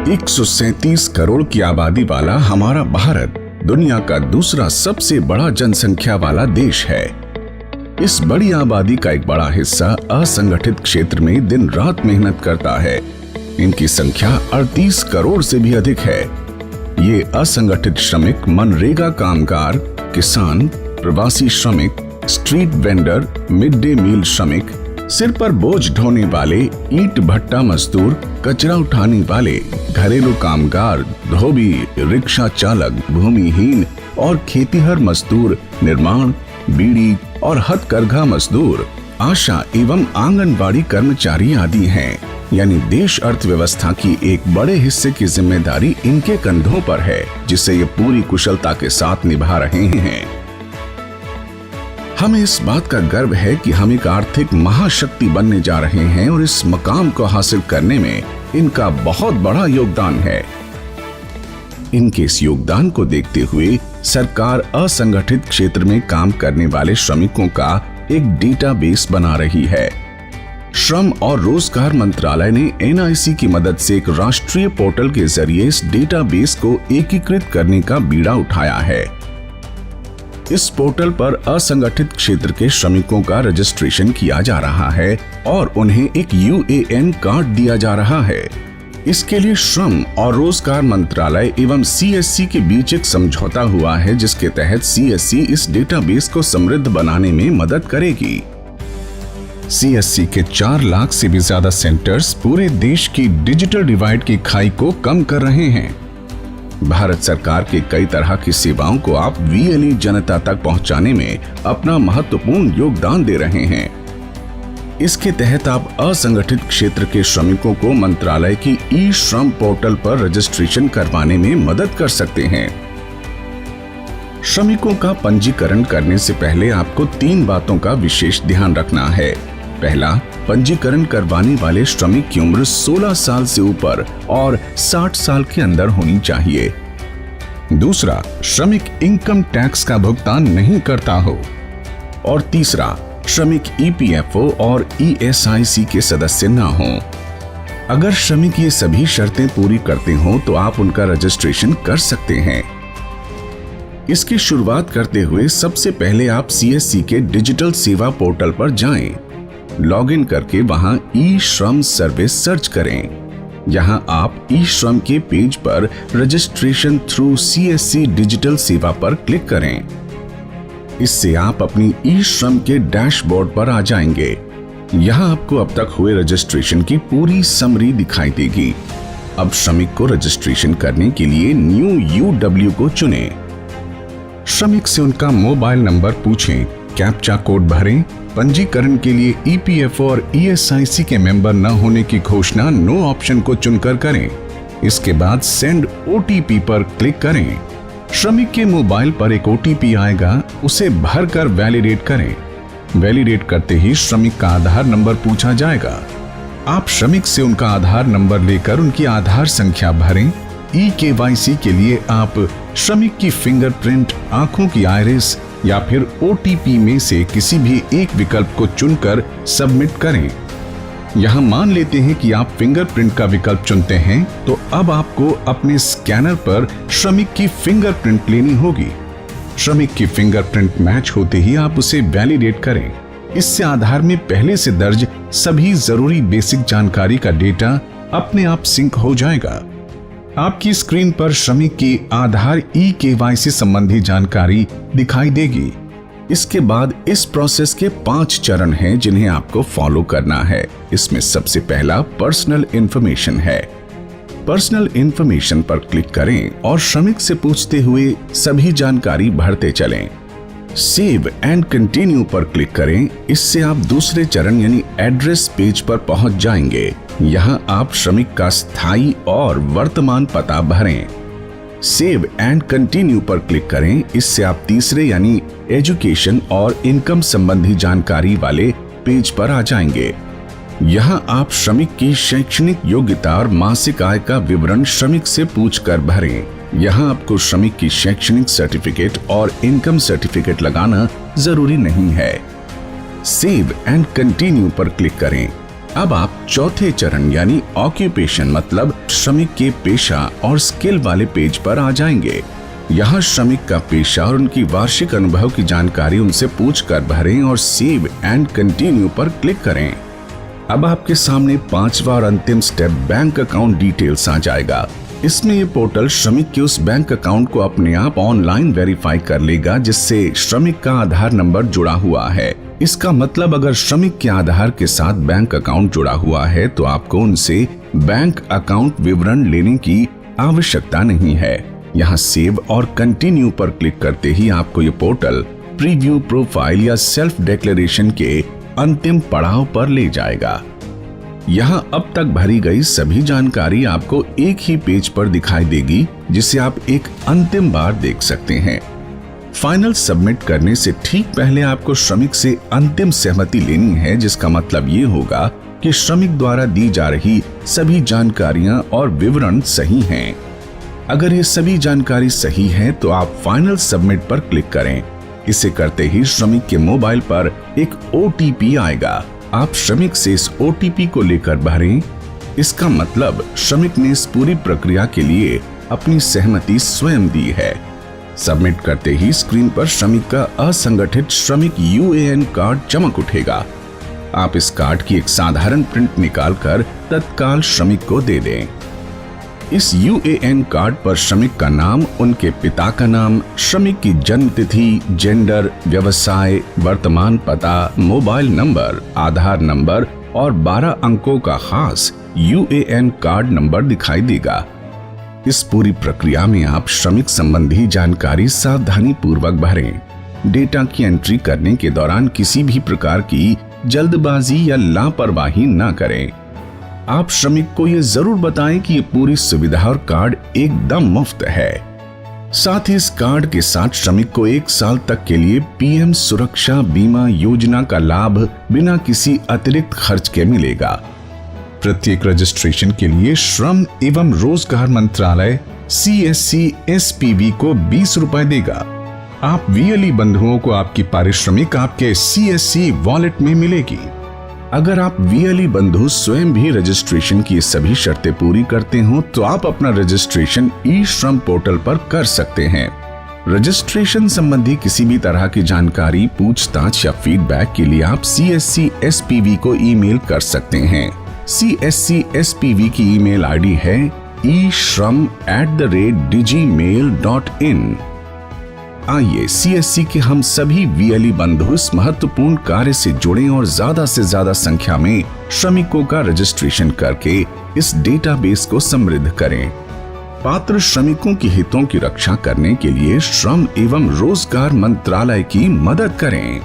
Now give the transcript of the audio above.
137 करोड़ की आबादी वाला हमारा भारत दुनिया का दूसरा सबसे बड़ा जनसंख्या वाला देश है। इस बड़ी आबादी का एक बड़ा हिस्सा असंगठित क्षेत्र में दिन रात मेहनत करता है। इनकी संख्या 38 करोड़ से भी अधिक है। ये असंगठित श्रमिक मनरेगा कामगार, किसान, प्रवासी श्रमिक, street vendor, mid day meal श्रमिक, सिर पर बोझ ढोने वाले, ईंट भट्टा मजदूर, कचरा उठाने वाले, घरेलू कामगार, धोबी, रिक्शा चालक, भूमिहीन और खेतीहर मजदूर, निर्माण, बीड़ी और हथकरघा मजदूर, आशा एवं आंगनबाड़ी कर्मचारी आदि हैं। यानी देश अर्थव्यवस्था की एक बड़े हिस्से की जिम्मेदारी इनके कंधों पर है, जिसे ये पूरी कुशलता के साथ निभा रहे हैं। हमें इस बात का गर्व है कि हम एक आर्थिक महाशक्ति बनने जा रहे हैं और इस मकाम को हासिल करने में इनका बहुत बड़ा योगदान है। इनके इस योगदान को देखते हुए सरकार असंगठित क्षेत्र में काम करने वाले श्रमिकों का एक डेटाबेस बना रही है। श्रम और रोजगार मंत्रालय ने NIC की मदद से एक राष्ट्रीय पोर्टल के जरिए इस डेटाबेस को एकीकृत करने का बीड़ा उठाया है। इस पोर्टल पर असंगठित क्षेत्र के श्रमिकों का रजिस्ट्रेशन किया जा रहा है और उन्हें एक UAN कार्ड दिया जा रहा है। इसके लिए श्रम और रोजगार मंत्रालय एवं CSC के बीच एक समझौता हुआ है, जिसके तहत CSC इस डेटाबेस को समृद्ध बनाने में मदद करेगी। CSC के 4 लाख से भी ज्यादा सेंटर्स पूरे देश की डिजिटल डिवाइड की खाई को कम कर रहे हैं। भारत सरकार के कई तरह की सेवाओं को आप VLE जनता तक पहुंचाने में अपना महत्वपूर्ण योगदान दे रहे हैं। इसके तहत आप असंगठित क्षेत्र के श्रमिकों को मंत्रालय की ई-श्रम पोर्टल पर रजिस्ट्रेशन करवाने में मदद कर सकते हैं। श्रमिकों का पंजीकरण करने से पहले आपको 3 बातों का विशेष ध्यान रखना है। पहला, पंजीकरण करवाने वाले श्रमिक की उम्र 16 साल से ऊपर और 60 साल के अंदर होनी चाहिए। दूसरा, श्रमिक इनकम टैक्स का भुगतान नहीं करता हो। और तीसरा, श्रमिक EPFO और ESIC के सदस्य ना हो। अगर श्रमिक ये सभी शर्तें पूरी करते हो तो आप उनका रजिस्ट्रेशन कर सकते हैं। इसकी शुरुआत करते हुए सबसे पहले आप CSC के डिजिटल सेवा पोर्टल पर जाएं। लॉगिन करके वहां ई-श्रम सर्विस सर्च करें। यहां आप ई-श्रम के पेज पर रजिस्ट्रेशन थ्रू CSC डिजिटल सेवा पर क्लिक करें। इससे आप अपनी ई-श्रम के डैशबोर्ड पर आ जाएंगे। यहां आपको अब तक हुए रजिस्ट्रेशन की पूरी समरी दिखाई देगी। अब श्रमिक को रजिस्ट्रेशन करने के लिए न्यू UW को चुनें। श्रमिक से उनका मोबाइल नंबर पूछें, कैप्चा कोड भरें। पंजीकरण के लिए EPFO और ESIC के मेंबर न होने की घोषणा नो ऑप्शन को चुनकर करें। इसके बाद सेंड OTP पर क्लिक करें। श्रमिक के मोबाइल पर एक OTP आएगा, उसे भरकर वैलिडेट करें। वैलिडेट करते ही श्रमिक का आधार नंबर पूछा जाएगा। आप श्रमिक से उनका आधार नंबर लेकर उनकी आधार संख्या भरें। eKYC के लिए आप श्रमिक की फिंगरप्रिंट, आंखों की आइरिस या फिर OTP में से किसी भी एक विकल्प को चुनकर सबमिट करें। यहां मान लेते हैं कि आप फिंगरप्रिंट का विकल्प चुनते हैं, तो अब आपको अपने स्कैनर पर श्रमिक की फिंगरप्रिंट लेनी होगी। श्रमिक की फिंगरप्रिंट मैच होते ही आप उसे वैलिडेट करें। इससे आधार में पहले से दर्ज सभी जरूरी बेसिक जानकारी का डेटा अपने आप सिंक हो जाएगा। आपकी स्क्रीन पर श्रमिक की आधार eKYC संबंधी जानकारी दिखाई देगी। इसके बाद इस प्रोसेस के 5 चरण हैं जिन्हें आपको फॉलो करना है। इसमें सबसे पहला पर्सनल इंफॉर्मेशन है। पर्सनल इंफॉर्मेशन पर क्लिक करें और श्रमिक से पूछते हुए सभी जानकारी भरते चलें। सेव एंड कंटिन्यू पर क्लिक करें। इससे आप दूसरे चरण यानी एड्रेस पेज पर पहुंच जाएंगे। यहां आप श्रमिक का स्थायी और वर्तमान पता भरें। सेव एंड कंटिन्यू पर क्लिक करें। इससे आप तीसरे यानी एजुकेशन और इनकम संबंधी जानकारी वाले पेज पर आ जाएंगे। यहां आप श्रमिक की शैक्षणिक योग्यता और मासिक आय का विवरण श्रमिक से पूछकर भरें। यहां आपको श्रमिक की शैक्षणिक सर्टिफिकेट और इनकम सर्टिफिकेट लगाना जरूरी नहीं है। सेव एंड कंटिन्यू पर क्लिक करें। अब आप चौथे चरण यानी ऑक्यूपेशन मतलब श्रमिक के पेशा और स्किल वाले पेज पर आ जाएंगे। यहाँ श्रमिक का पेशा और उनकी वार्षिक अनुभव की जानकारी उनसे पूछकर भरें और सेव एंड कंटिन्यू पर क्लिक करें। अब आपके सामने पांचवा और अंतिम स्टेप बैंक अकाउंट डिटेल्स आ जाएगा। इसमें ये पोर्टल श्रमिक के उस बैंक अकाउंट को अपने आप ऑनलाइन वेरीफाई कर लेगा जिससे श्रमिक का आधार नंबर जुड़ा हुआ है। इसका मतलब अगर श्रमिक के आधार के साथ बैंक अकाउंट जुड़ा हुआ है तो आपको उनसे बैंक अकाउंट विवरण लेने की आवश्यकता नहीं है। यहाँ सेव और कंटिन्यू पर क्लिक करते ही आपको ये पोर्टल प्रीव्यू प्रोफाइल या सेल्फ डिक्लेरेशन के अंतिम पड़ाव पर ले जाएगा। यहाँ अब तक भरी गई सभी जानकारी आपको एक ही पेज पर दिखाई देगी जिसे आप एक अंतिम बार देख सकते हैं। फाइनल सबमिट करने से ठीक पहले आपको श्रमिक से अंतिम सहमति लेनी है, जिसका मतलब ये होगा कि श्रमिक द्वारा दी जा रही सभी जानकारियां और विवरण सही हैं। अगर ये सभी जानकारी सही है तो आप फाइनल सबमिट पर क्लिक करें। इसे करते ही श्रमिक के मोबाइल पर एक OTP आएगा। आप श्रमिक से इस OTP को लेकर भरें। इसका मतलब श्रमिक ने इस पूरी प्रक्रिया के लिए अपनी सहमति स्वयं दी है। सबमिट करते ही स्क्रीन पर श्रमिक का असंगठित श्रमिक UAN कार्ड चमक उठेगा। आप इस कार्ड की एक साधारण प्रिंट निकालकर तत्काल श्रमिक को दे दें। इस UAN कार्ड पर श्रमिक का नाम, उनके पिता का नाम, श्रमिक की जन्म तिथि, जेंडर, व्यवसाय, वर्तमान पता, मोबाइल नंबर, आधार नंबर और 12 अंकों का खास UAN कार्ड नंबर दिखाई देगा। इस पूरी प्रक्रिया में आप श्रमिक संबंधी जानकारी सावधानी पूर्वक भरें। डेटा की एंट्री करने के दौरान किसी भी प्रकार की जल्दबाजी या लापरवाही न करें। आप श्रमिक को ये जरूर बताएं कि ये पूरी सुविधा और कार्ड एकदम मुफ्त है। साथ ही इस कार्ड के साथ श्रमिक को 1 साल तक के लिए PM सुरक्षा बीमा योजना का लाभ बिना किसी अतिरिक्त खर्च के मिलेगा। प्रत्येक रजिस्ट्रेशन के लिए श्रम एवं रोजगार मंत्रालय CSC SPV को 20 रुपए देगा। आप VLE बंधुओं को आपकी पारिश्रमिक आपके CSC वॉलेट में मिलेगी। अगर आप VLE बंधु स्वयं भी रजिस्ट्रेशन की सभी शर्तें पूरी करते हो तो आप अपना रजिस्ट्रेशन ई-श्रम पोर्टल पर कर सकते हैं। रजिस्ट्रेशन संबंधी किसी भी तरह की जानकारी, पूछताछ या फीडबैक के लिए आप CSC SPV को ईमेल कर सकते हैं। CSC SPV की ईमेल ID है ishram@digmail.in। आइए CSC के हम सभी VLE बंधु इस महत्वपूर्ण कार्य से जुड़ें और ज्यादा से ज्यादा संख्या में श्रमिकों का रजिस्ट्रेशन करके इस डेटाबेस को समृद्ध करें। पात्र श्रमिकों के हितों की रक्षा करने के लिए श्रम एवं रोजगार मंत्रालय की मदद करें।